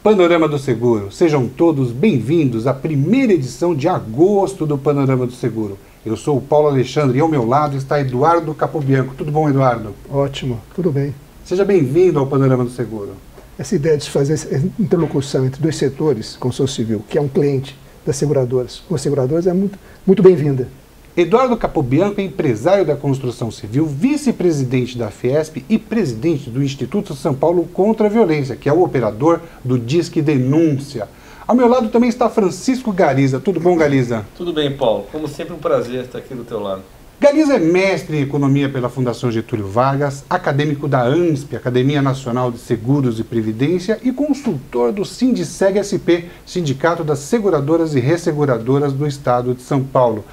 Panorama do Seguro. Sejam todos bem-vindos à primeira edição de agosto do Panorama do Seguro. Eu sou o Paulo Alexandre e ao meu lado está Eduardo Capobianco. Tudo bom, Eduardo? Ótimo, tudo bem. Seja bem-vindo ao Panorama do Seguro. Essa ideia de fazer essa interlocução entre dois setores, construção civil, que é um cliente das seguradoras, com as seguradoras, é muito bem-vinda. Eduardo Capobianco é empresário da construção civil, vice-presidente da Fiesp e presidente do Instituto São Paulo contra a Violência, que é o operador do Disque Denúncia. Ao meu lado também está Francisco Galiza. Tudo bom, Galiza? Tudo bem, Paulo. Como sempre, um prazer estar aqui do teu lado. Galiza é mestre em Economia pela Fundação Getúlio Vargas, acadêmico da ANSP, Academia Nacional de Seguros e Previdência, e consultor do Sindiceg-SP, Sindicato das Seguradoras e Resseguradoras do Estado de São Paulo.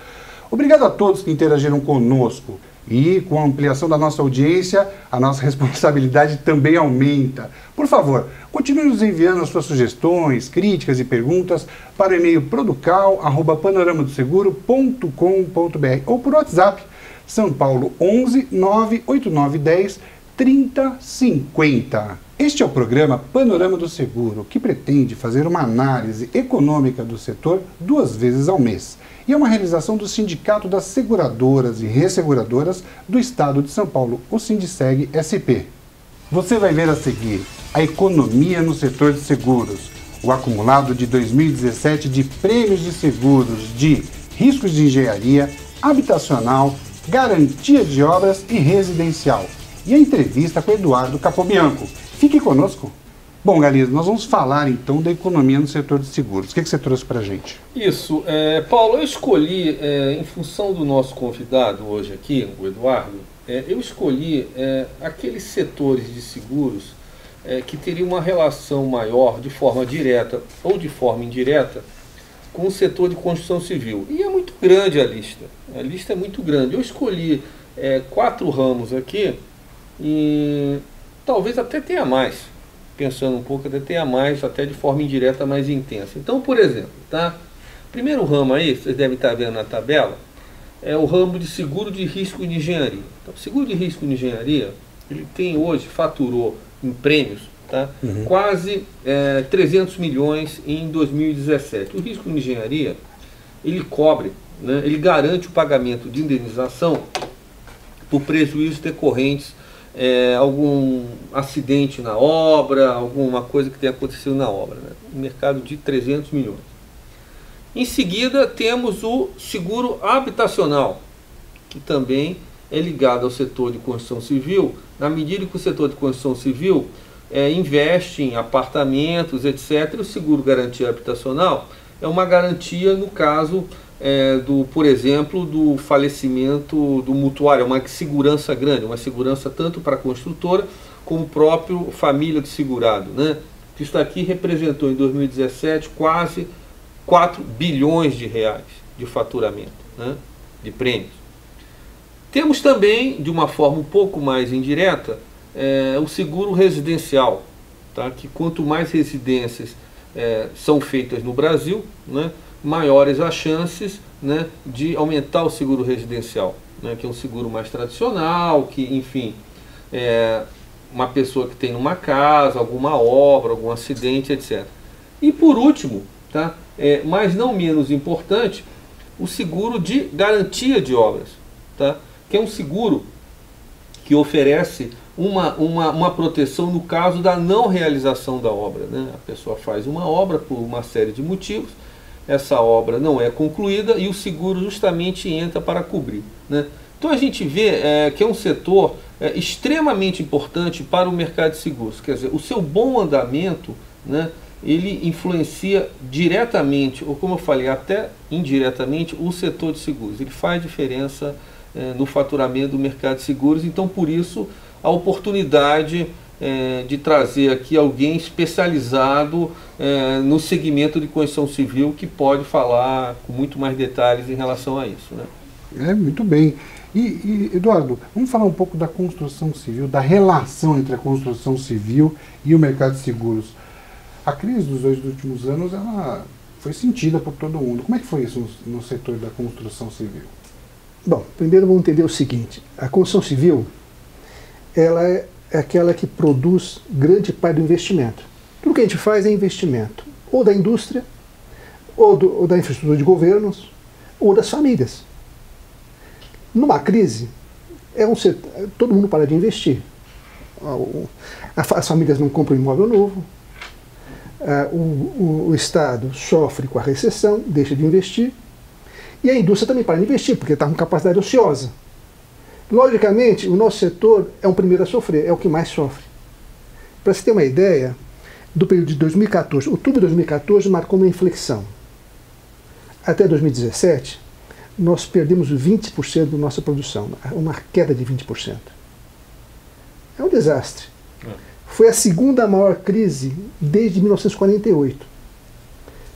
Obrigado a todos que interagiram conosco. E com a ampliação da nossa audiência, a nossa responsabilidade também aumenta. Por favor, continue nos enviando as suas sugestões, críticas e perguntas para o e-mail producal@panoramadoseguro.com.br ou por WhatsApp, São Paulo 11 98910 3050. Este é o programa Panorama do Seguro, que pretende fazer uma análise econômica do setor 2 vezes ao mês. E é uma realização do Sindicato das Seguradoras e Resseguradoras do Estado de São Paulo, o Sindiceg-SP. Você vai ver a seguir a economia no setor de seguros, o acumulado de 2017 de prêmios de seguros de riscos de engenharia, habitacional, garantia de obras e residencial. E a entrevista com Eduardo Capobianco. Fique conosco. Bom, Galiza, nós vamos falar então da economia no setor de seguros. O que você trouxe para a gente? Isso. Paulo, eu escolhi, em função do nosso convidado hoje aqui, o Eduardo, eu escolhi aqueles setores de seguros que teriam uma relação maior de forma direta ou de forma indireta com o setor de construção civil. E é muito grande a lista. A lista é muito grande. Eu escolhi 4 ramos aqui e talvez até tenha mais. Pensando um pouco, até tenha mais, até de forma indireta, mais intensa. Então, por exemplo, tá? Primeiro ramo aí, vocês devem estar vendo na tabela, é o ramo de seguro de risco de engenharia. Então, o seguro de risco de engenharia, ele tem hoje, faturou em prêmios, tá? Quase 300 milhões em 2017. O risco de engenharia, ele cobre, né, ele garante o pagamento de indenização por prejuízos decorrentes algum acidente na obra, alguma coisa que tenha acontecido na obra, né? Um mercado de 300 milhões. Em seguida, temos o seguro habitacional, que também é ligado ao setor de construção civil, na medida que o setor de construção civil investe em apartamentos, etc. E o seguro garantia habitacional é uma garantia no caso por exemplo, do falecimento do mutuário, é uma segurança grande, uma segurança tanto para a construtora como o próprio família de segurado, né? Isso aqui representou em 2017 quase 4 bilhões de reais de faturamento, né, de prêmios. Temos também, de uma forma um pouco mais indireta, o seguro residencial, tá? Que quanto mais residências são feitas no Brasil, né, maiores as chances, né, de aumentar o seguro residencial, né, que é um seguro mais tradicional, que, enfim, uma pessoa que tem uma casa, alguma obra, algum acidente, etc. E por último, tá, mas não menos importante, o seguro de garantia de obras, tá, que é um seguro que oferece uma proteção no caso da não realização da obra, né? A pessoa faz uma obra por uma série de motivos, essa obra não é concluída e o seguro justamente entra para cobrir, né? Então a gente vê que é um setor extremamente importante para o mercado de seguros. Quer dizer, o seu bom andamento, né, ele influencia diretamente, ou como eu falei, até indiretamente, o setor de seguros. Ele faz diferença no faturamento do mercado de seguros, então por isso a oportunidade de trazer aqui alguém especializado no segmento de construção civil que pode falar com muito mais detalhes em relação a isso, né? Muito bem. E Eduardo, vamos falar um pouco da construção civil, da relação entre a construção civil e o mercado de seguros. A crise dos 2 últimos anos ela foi sentida por todo mundo. Como é que foi isso no setor da construção civil? Bom, primeiro vamos entender o seguinte: a construção civil ela é aquela que produz grande parte do investimento. Tudo que a gente faz é investimento, ou da indústria, ou da infraestrutura de governos, ou das famílias. Numa crise, todo mundo para de investir. As famílias não compram imóvel novo, o Estado sofre com a recessão, deixa de investir, e a indústria também para de investir, porque está com capacidade ociosa. Logicamente, o nosso setor é o primeiro a sofrer, é o que mais sofre. Para você ter uma ideia, do período de 2014, outubro de 2014 marcou uma inflexão. Até 2017, nós perdemos 20% da nossa produção, uma queda de 20%. É um desastre. Foi a segunda maior crise desde 1948.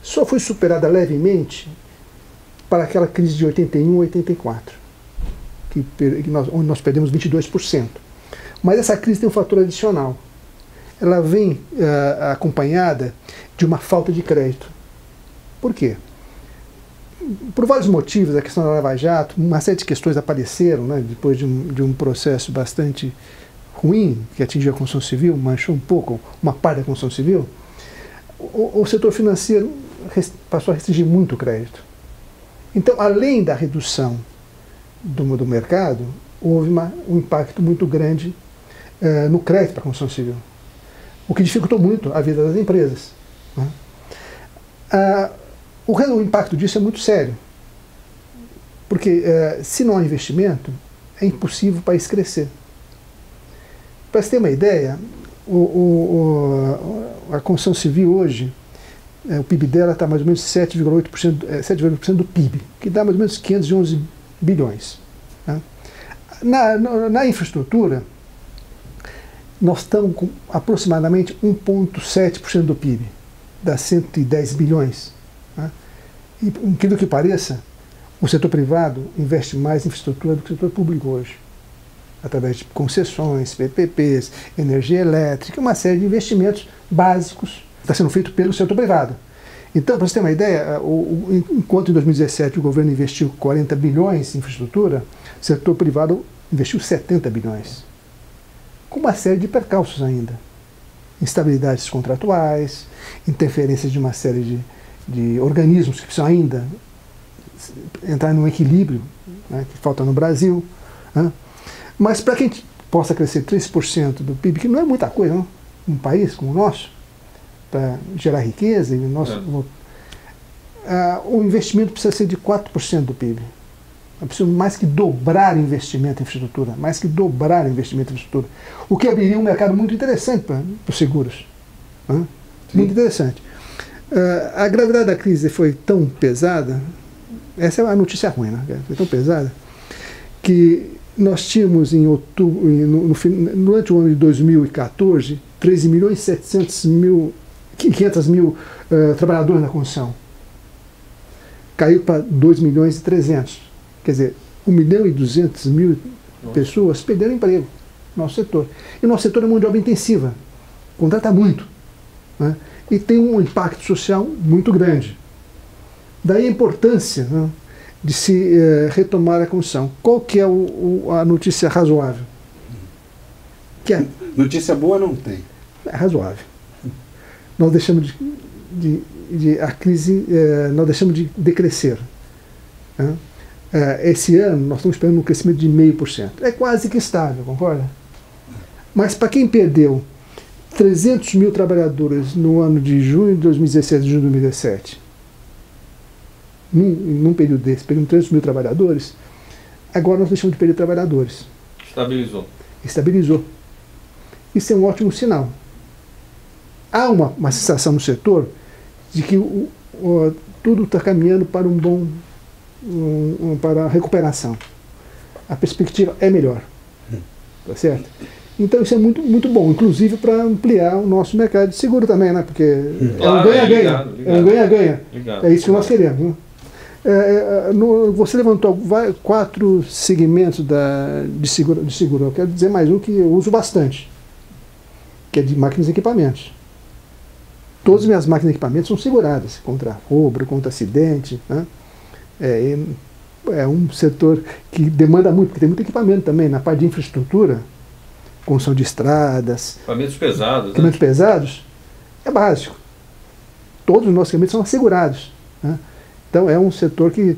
Só foi superada levemente para aquela crise de 81 a 84, onde nós perdemos 22%. Mas essa crise tem um fator adicional. Ela vem acompanhada de uma falta de crédito. Por quê? Por vários motivos, a questão da Lava Jato, uma série de questões apareceram, né, depois de um processo bastante ruim, que atingiu a construção civil, manchou um pouco uma parte da construção civil. O setor financeiro passou a restringir muito o crédito. Então, além da redução do mercado, houve um impacto muito grande no crédito para a construção civil, o que dificultou muito a vida das empresas. Né? O impacto disso é muito sério, porque se não há investimento, é impossível o país crescer. Para você ter uma ideia, a construção civil hoje, o PIB dela está mais ou menos 7,8% do PIB, que dá mais ou menos 511 bilhões. Né? Na infraestrutura, nós estamos com aproximadamente 1,7% do PIB, dá 110 bilhões. Né? E, incrível que pareça, o setor privado investe mais em infraestrutura do que o setor público hoje, através de concessões, PPPs, energia elétrica, uma série de investimentos básicos que está sendo feito pelo setor privado. Então, para você ter uma ideia, enquanto em 2017 o governo investiu 40 bilhões em infraestrutura, o setor privado investiu 70 bilhões. Com uma série de percalços ainda. Instabilidades contratuais, interferências de uma série de organismos que precisam ainda entrar num equilíbrio, né, que falta no Brasil. Né? Mas para que a gente possa crescer 3% do PIB, que não é muita coisa, não? Um país como o nosso, para gerar riqueza, o investimento precisa ser de 4% do PIB. Nós precisamos mais que dobrar o investimento em infraestrutura, o que abriria um mercado muito interessante para os seguros. Né? Muito interessante. A gravidade da crise foi tão pesada, essa é uma notícia ruim, né? Foi tão pesada, que nós tínhamos em outubro, durante o ano de 2014, 13.700.500.000 trabalhadores na construção. Caiu para 2.300.000. Quer dizer, 1.200.000 pessoas perderam emprego no nosso setor. E o nosso setor é mão de obra intensiva, contrata muito. Né? E tem um impacto social muito grande. Daí a importância, né, de se retomar a construção. Qual que é a notícia razoável? Notícia boa não tem. É razoável. Nós deixamos a crise, nós deixamos de decrescer. Né? Esse ano nós estamos esperando um crescimento de 0,5%. É quase que estável, concorda? Mas para quem perdeu 300.000 trabalhadores no ano de junho de 2017 e junho de 2017, num período desse, perdendo 300.000 trabalhadores, agora nós deixamos de perder trabalhadores. Estabilizou. Isso é um ótimo sinal. Há uma sensação no setor de que tudo está caminhando para para a recuperação. A perspectiva é melhor. Tá certo? Então isso é muito, muito bom, inclusive para ampliar o nosso mercado de seguro também, né? Porque é um ganha-ganha. É um ganha-ganha. É isso que nós queremos. Né? Você levantou 4 segmentos de seguro. Eu quero dizer mais um que eu uso bastante, que é de máquinas e equipamentos. Todas as minhas máquinas e equipamentos são seguradas contra roubo, contra acidente. Né? É um setor que demanda muito, porque tem muito equipamento também na parte de infraestrutura, construção de estradas. Equipamentos pesados. Equipamentos pesados. é básico. Todos os nossos clientes são assegurados, né? Então é um setor que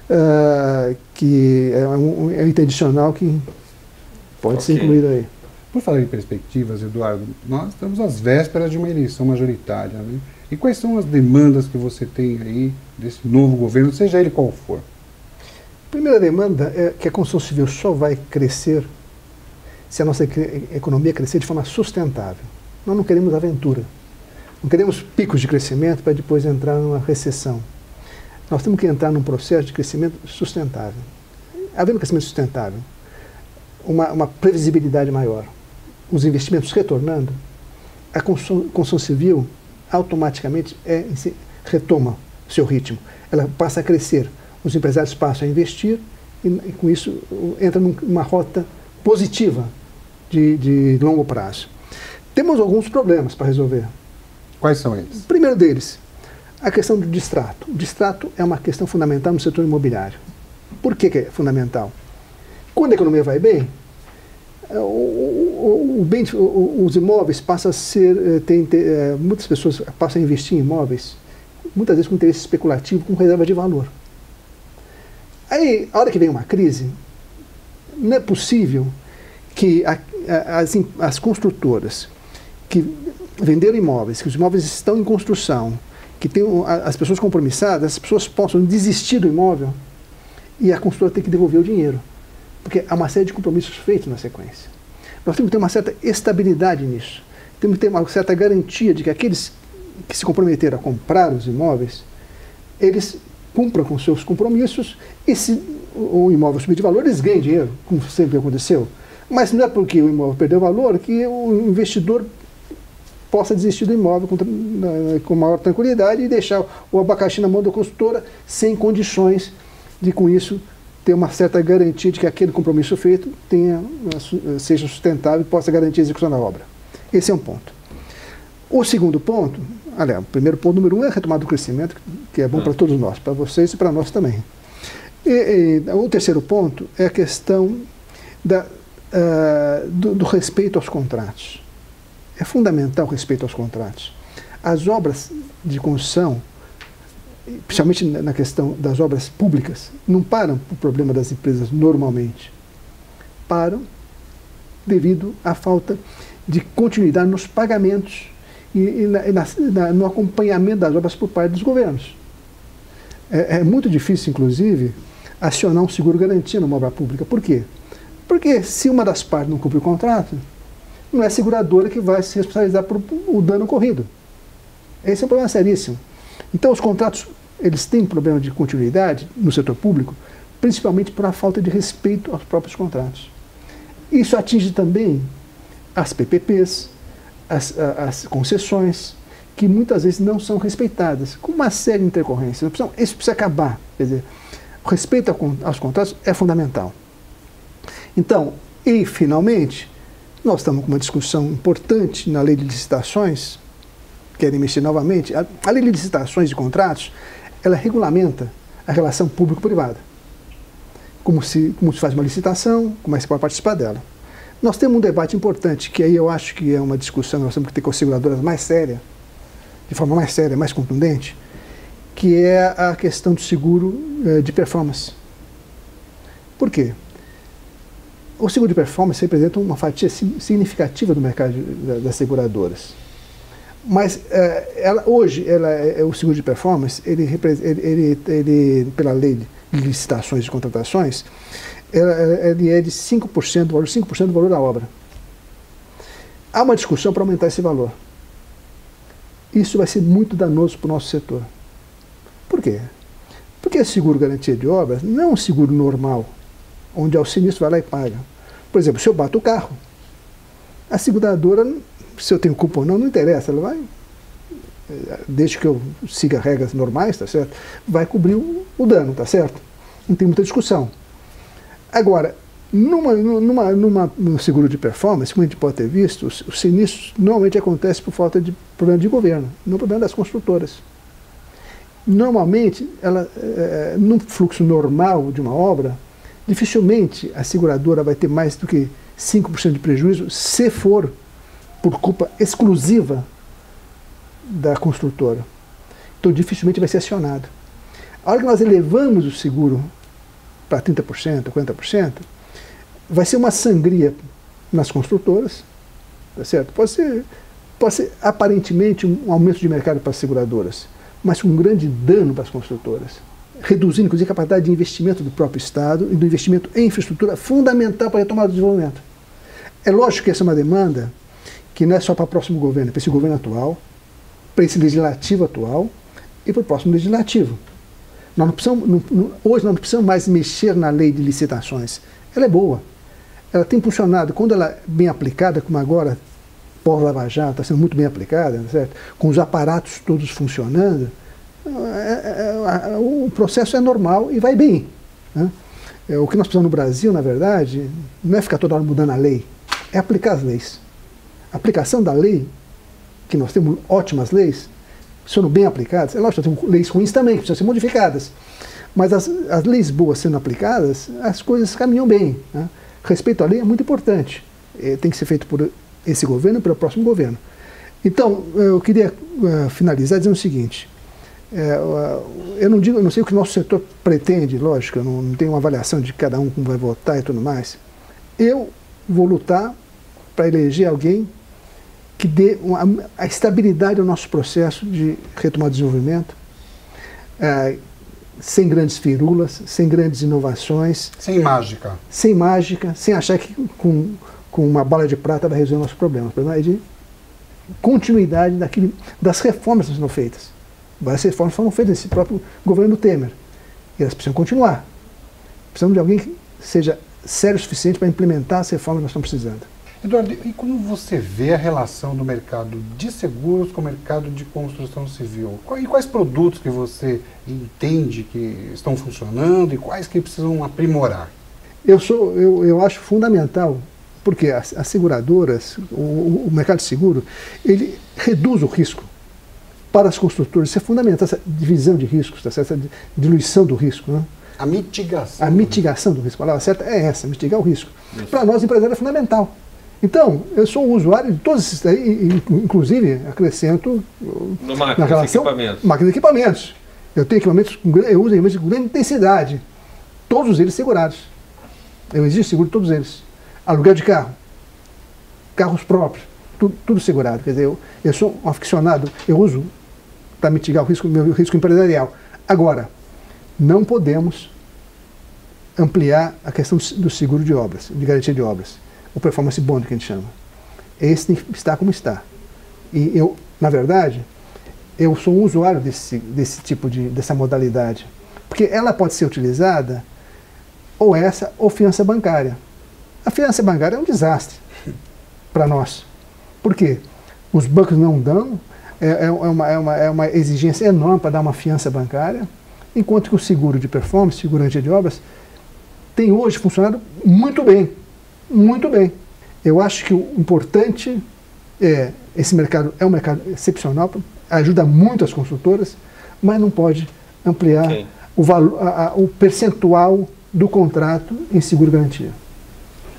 é um item adicional que pode ser incluído aí. Por falar em perspectivas, Eduardo, nós estamos às vésperas de uma eleição majoritária, né? E quais são as demandas que você tem aí desse novo governo, seja ele qual for? A primeira demanda é que a construção civil só vai crescer se a nossa economia crescer de forma sustentável. Nós não queremos aventura. Não queremos picos de crescimento para depois entrar numa recessão. Nós temos que entrar num processo de crescimento sustentável. Havendo crescimento sustentável, uma previsibilidade maior, os investimentos retornando, a construção civil automaticamente retoma o seu ritmo. Ela passa a crescer, os empresários passam a investir e com isso entra numa rota positiva de longo prazo. Temos alguns problemas para resolver. Quais são eles? O primeiro deles, a questão do distrato. O distrato é uma questão fundamental no setor imobiliário. Por que é fundamental? Quando a economia vai bem, os imóveis passam a ser... muitas pessoas passam a investir em imóveis, muitas vezes com interesse especulativo, com reserva de valor. Aí, a hora que vem uma crise, não é possível que as construtoras que venderam imóveis, que os imóveis estão em construção, que tem as pessoas compromissadas, as pessoas possam desistir do imóvel e a construtora tem que devolver o dinheiro. Porque há uma série de compromissos feitos na sequência. Nós temos que ter uma certa estabilidade nisso. Temos que ter uma certa garantia de que aqueles que se comprometeram a comprar os imóveis, eles cumpram com seus compromissos e se o imóvel subir de valor, eles ganhem dinheiro, como sempre aconteceu. Mas não é porque o imóvel perdeu valor que o investidor possa desistir do imóvel com maior tranquilidade e deixar o abacaxi na mão da construtora sem condições de, com isso, ter uma certa garantia de que aquele compromisso feito seja sustentável e possa garantir a execução da obra. Esse é um ponto. O segundo ponto, aliás, o primeiro ponto, número 1, é a retomada do crescimento, que é bom para todos nós, para vocês e para nós também. O terceiro ponto é a questão do respeito aos contratos. É fundamental o respeito aos contratos. As obras de construção, principalmente na questão das obras públicas, não param por problema das empresas normalmente. Param devido à falta de continuidade nos pagamentos e no acompanhamento das obras por parte dos governos. É muito difícil, inclusive, acionar um seguro-garantia numa obra pública. Por quê? Porque se uma das partes não cumpre o contrato, não é a seguradora que vai se responsabilizar por o dano ocorrido. Esse é um problema seríssimo. Então, os contratos, eles têm problema de continuidade no setor público, principalmente por a falta de respeito aos próprios contratos. Isso atinge também as PPPs, as concessões, que muitas vezes não são respeitadas, com uma série de intercorrências. Isso precisa acabar. Quer dizer, o respeito aos contratos é fundamental. Então, e finalmente, nós estamos com uma discussão importante na lei de licitações, querem mexer novamente. A lei de licitações de contratos, ela regulamenta a relação público-privada. Como se faz uma licitação, como é que se pode participar dela. Nós temos um debate importante, que aí eu acho que é uma discussão que nós temos que ter com as seguradoras mais séria, de forma mais séria, mais contundente, que é a questão do seguro de performance. Por quê? O seguro de performance representa uma fatia significativa do mercado das seguradoras. Mas hoje o seguro de performance, ele, pela lei de licitações e contratações, ele é de 5% do valor, 5% do valor da obra. Há uma discussão para aumentar esse valor. Isso vai ser muito danoso para o nosso setor. Por quê? Porque seguro garantia de obras não é um seguro normal, onde o sinistro vai lá e paga. Por exemplo, se eu bato o carro, a seguradora, se eu tenho culpa ou não, não interessa, ela vai, desde que eu siga regras normais, tá certo? Vai cobrir o dano, tá certo? Não tem muita discussão. Agora, num seguro de performance, como a gente pode ter visto, os sinistros normalmente acontecem por falta de problema de governo, não problema das construtoras. Normalmente, num fluxo normal de uma obra, dificilmente a seguradora vai ter mais do que 5% de prejuízo se for por culpa exclusiva da construtora. Então dificilmente vai ser acionado. A hora que nós elevamos o seguro para 30%, 40%, vai ser uma sangria nas construtoras, tá certo? Pode ser aparentemente um aumento de mercado para as seguradoras, mas com um grande dano para as construtoras, reduzindo inclusive a capacidade de investimento do próprio Estado e do investimento em infraestrutura fundamental para a retomada do desenvolvimento. É lógico que essa é uma demanda que não é só para o próximo governo, é para esse governo atual, para esse legislativo atual e para o próximo legislativo. Nós não precisamos, hoje nós não precisamos mais mexer na lei de licitações. Ela é boa. Ela tem funcionado, quando ela é bem aplicada, como agora, pós-Lava Jato, está sendo muito bem aplicada, certo? Com os aparatos todos funcionando, o processo é normal e vai bem. Né? O que nós precisamos no Brasil, na verdade, não é ficar toda hora mudando a lei, é aplicar as leis. A aplicação da lei, que nós temos ótimas leis, sendo bem aplicadas, é lógico que nós temos leis ruins também, que precisam ser modificadas, mas as leis boas sendo aplicadas, as coisas caminham bem. Né? Respeito à lei é muito importante, tem que ser feito por esse governo e pelo próximo governo. Então, eu queria finalizar dizendo o seguinte, eu não sei o que o nosso setor pretende, lógico, eu não tenho uma avaliação de cada um como vai votar e tudo mais. Eu vou lutar para eleger alguém que dê a estabilidade ao nosso processo de retomada de desenvolvimento, sem grandes firulas, sem grandes inovações. Sem mágica. Sem mágica, sem achar que com uma bala de prata vai resolver o nosso problema. O problema é de continuidade das reformas que estão feitas. Várias reformas foram feitas nesse próprio governo Temer. E elas precisam continuar. Precisamos de alguém que seja sério o suficiente para implementar as reformas que nós estamos precisando. Eduardo, e como você vê a relação do mercado de seguros com o mercado de construção civil? E quais produtos que você entende que estão funcionando e quais que precisam aprimorar? Eu acho fundamental, porque as seguradoras, o mercado de seguro, ele reduz o risco para as construtoras. Isso é fundamental, essa divisão de riscos, essa diluição do risco. Né? A mitigação. A mitigação do risco. A palavra certa é essa, mitigar o risco. Para nós, empresários, é fundamental. Então, eu sou um usuário de todos esses, inclusive acrescento na relação máquina de equipamentos. Eu tenho equipamentos, eu uso equipamentos de grande intensidade, todos eles segurados. Eu exijo seguro de todos eles. Aluguel de carro, carros próprios, tudo segurado. Quer dizer, eu sou um aficionado, eu uso para mitigar o meu risco empresarial. Agora, não podemos ampliar a questão do seguro de obras, de garantia de obras. O performance bond que a gente chama. Esse tem que estar como está. E eu, na verdade, eu sou um usuário desse tipo dessa modalidade. Porque ela pode ser utilizada ou essa ou fiança bancária. A fiança bancária é um desastre para nós. Por quê? Os bancos não dão, é uma exigência enorme para dar uma fiança bancária, enquanto que o seguro de performance, seguro de garantia de obras, tem hoje funcionado muito bem. Muito bem. Eu acho que o importante esse mercado é um mercado excepcional, ajuda muito as construtoras, mas não pode ampliar o percentual do contrato em seguro-garantia.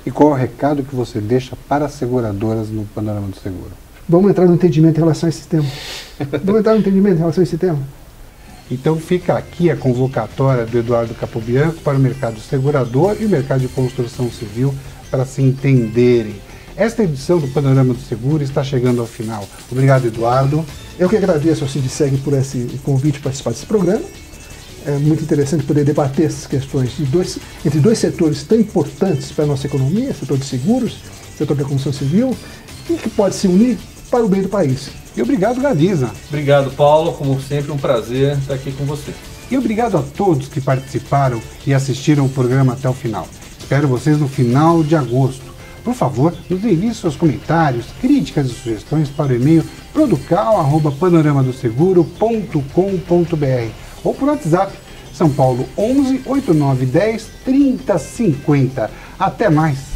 E qual é o recado que você deixa para as seguradoras no panorama do seguro? Vamos entrar no entendimento em relação a esse tema. Vamos entrar no entendimento em relação a esse tema. Então fica aqui a convocatória do Eduardo Capobianco para o mercado segurador e o mercado de construção civil, para se entenderem. Esta edição do Panorama do Seguro está chegando ao final. Obrigado, Eduardo. Eu que agradeço ao Sindiceg por esse convite para participar desse programa. É muito interessante poder debater essas questões entre dois setores tão importantes para a nossa economia, o setor de seguros, o setor da construção civil, e que pode se unir para o bem do país. E obrigado, Galiza. Obrigado, Paulo. Como sempre, um prazer estar aqui com você. E obrigado a todos que participaram e assistiram o programa até o final. Espero vocês no final de agosto. Por favor, nos envie seus comentários, críticas e sugestões para o e-mail producal@panoramadoseguro.com.br ou por WhatsApp, São Paulo 11 8910 3050. Até mais!